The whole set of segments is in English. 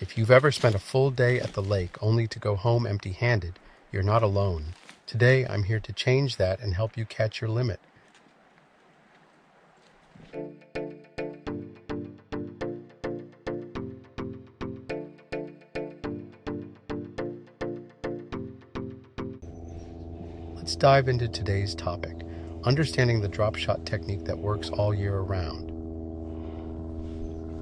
If you've ever spent a full day at the lake only to go home empty-handed, you're not alone. Today, I'm here to change that and help you catch your limit. Let's dive into today's topic, understanding the drop shot technique that works all year around,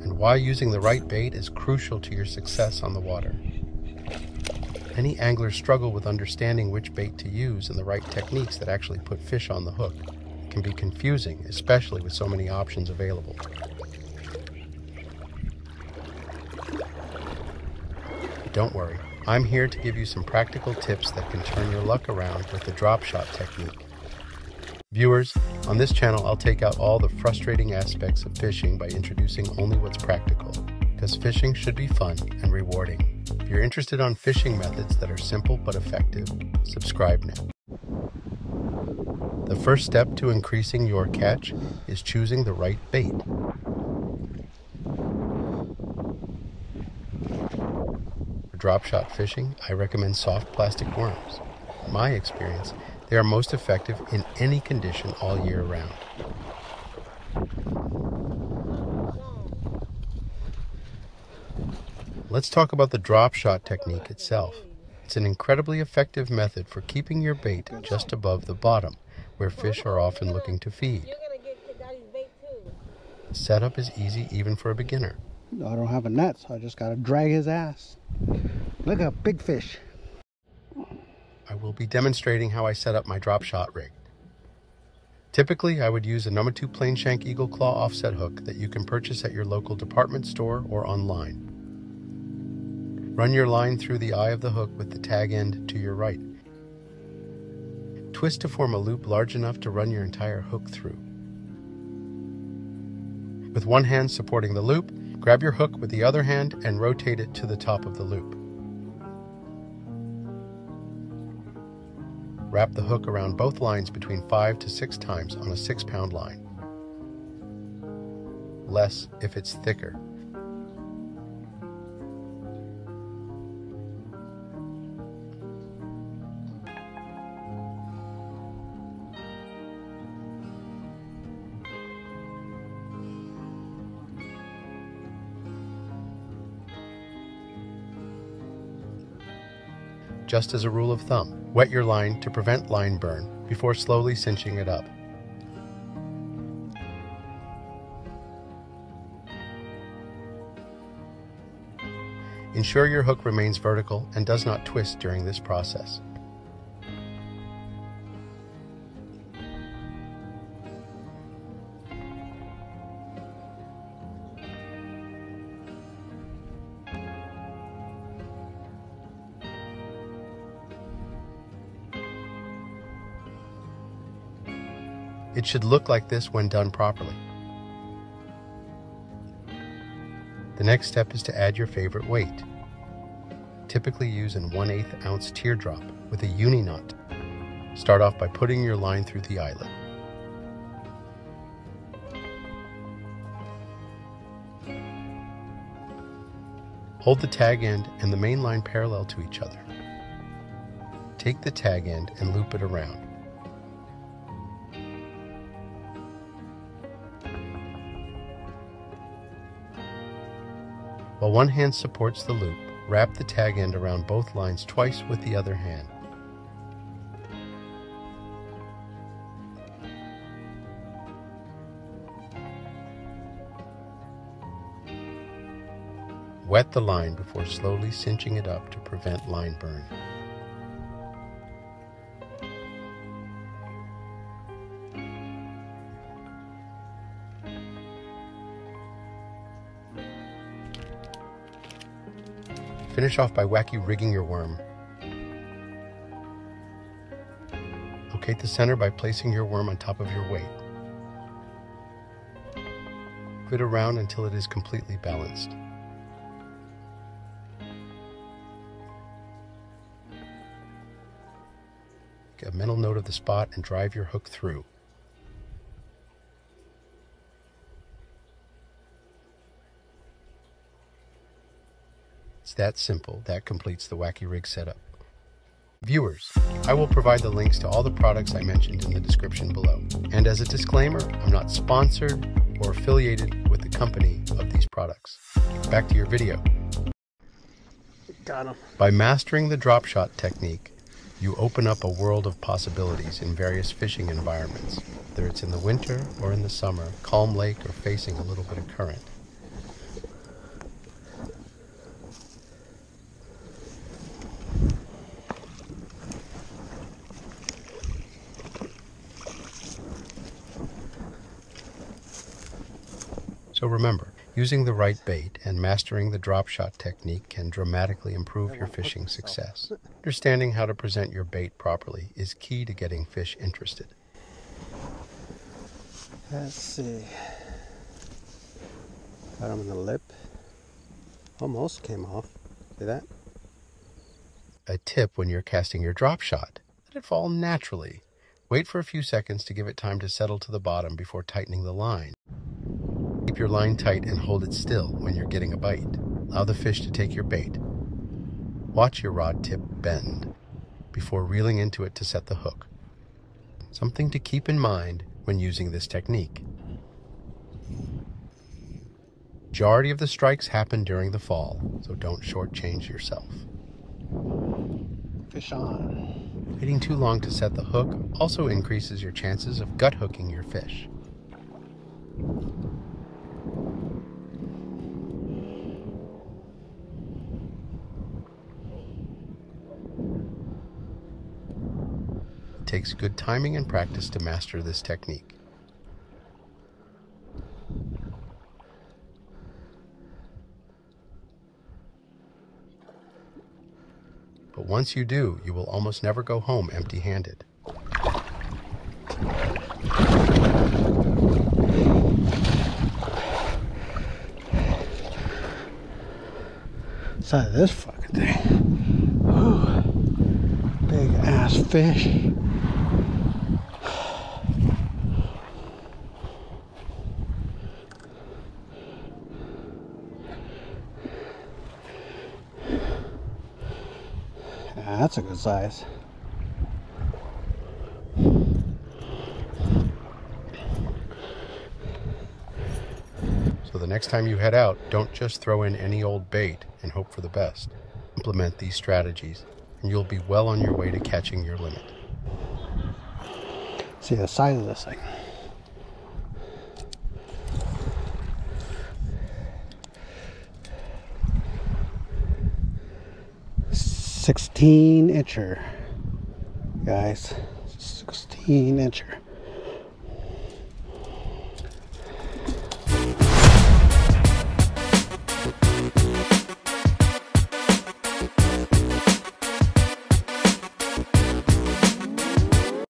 and why using the right bait is crucial to your success on the water. Many anglers struggle with understanding which bait to use and the right techniques that actually put fish on the hook. It can be confusing, especially with so many options available. Don't worry, I'm here to give you some practical tips that can turn your luck around with the drop shot technique. Viewers, on this channel I'll take out all the frustrating aspects of fishing by introducing only what's practical, because fishing should be fun and rewarding. If you're interested on fishing methods that are simple but effective, subscribe now. The first step to increasing your catch is choosing the right bait. For drop shot fishing, I recommend soft plastic worms. In my experience, they are most effective in any condition all year round. Let's talk about the drop shot technique itself. It's an incredibly effective method for keeping your bait just above the bottom, where fish are often looking to feed. The setup is easy even for a beginner. I don't have a net, so I just gotta drag his ass. Look at big fish. I will be demonstrating how I set up my drop shot rig. Typically, I would use a No. 2 plain shank eagle claw offset hook that you can purchase at your local department store or online. Run your line through the eye of the hook with the tag end to your right. Twist to form a loop large enough to run your entire hook through. With one hand supporting the loop, grab your hook with the other hand and rotate it to the top of the loop. Wrap the hook around both lines between 5 to 6 times on a 6-pound line. Less if it's thicker. Just as a rule of thumb, wet your line to prevent line burn before slowly cinching it up. Ensure your hook remains vertical and does not twist during this process. It should look like this when done properly. The next step is to add your favorite weight. Typically use an 1/8 ounce teardrop with a uni knot. Start off by putting your line through the eyelet. Hold the tag end and the main line parallel to each other. Take the tag end and loop it around. While one hand supports the loop, wrap the tag end around both lines twice with the other hand. Wet the line before slowly cinching it up to prevent line burn. Finish off by wacky rigging your worm. Locate the center by placing your worm on top of your weight. Move it around until it is completely balanced. Get a mental note of the spot and drive your hook through. It's that simple. That completes the wacky rig setup. Viewers, I will provide the links to all the products I mentioned in the description below. And as a disclaimer, I'm not sponsored or affiliated with the company of these products. Back to your video. Got him. By mastering the drop shot technique, you open up a world of possibilities in various fishing environments, whether it's in the winter or in the summer, calm lake or facing a little bit of current. So remember, using the right bait and mastering the drop shot technique can dramatically improve your fishing success. Understanding how to present your bait properly is key to getting fish interested. Let's see. Got him in the lip. Almost came off. See that? A tip when you're casting your drop shot: let it fall naturally. Wait for a few seconds to give it time to settle to the bottom before tightening the line. Keep your line tight and hold it still when you're getting a bite. Allow the fish to take your bait. Watch your rod tip bend before reeling into it to set the hook. Something to keep in mind when using this technique. Majority of the strikes happen during the fall, so don't shortchange yourself. Fish on. Waiting too long to set the hook also increases your chances of gut hooking your fish. It takes good timing and practice to master this technique. But once you do, you will almost never go home empty-handed. Side of this fucking thing. Whew. Big ass fish. That's a good size. So the next time you head out, don't just throw in any old bait and hope for the best. Implement these strategies, and you'll be well on your way to catching your limit. See the size of this thing. "16 incher, guys. 16 incher.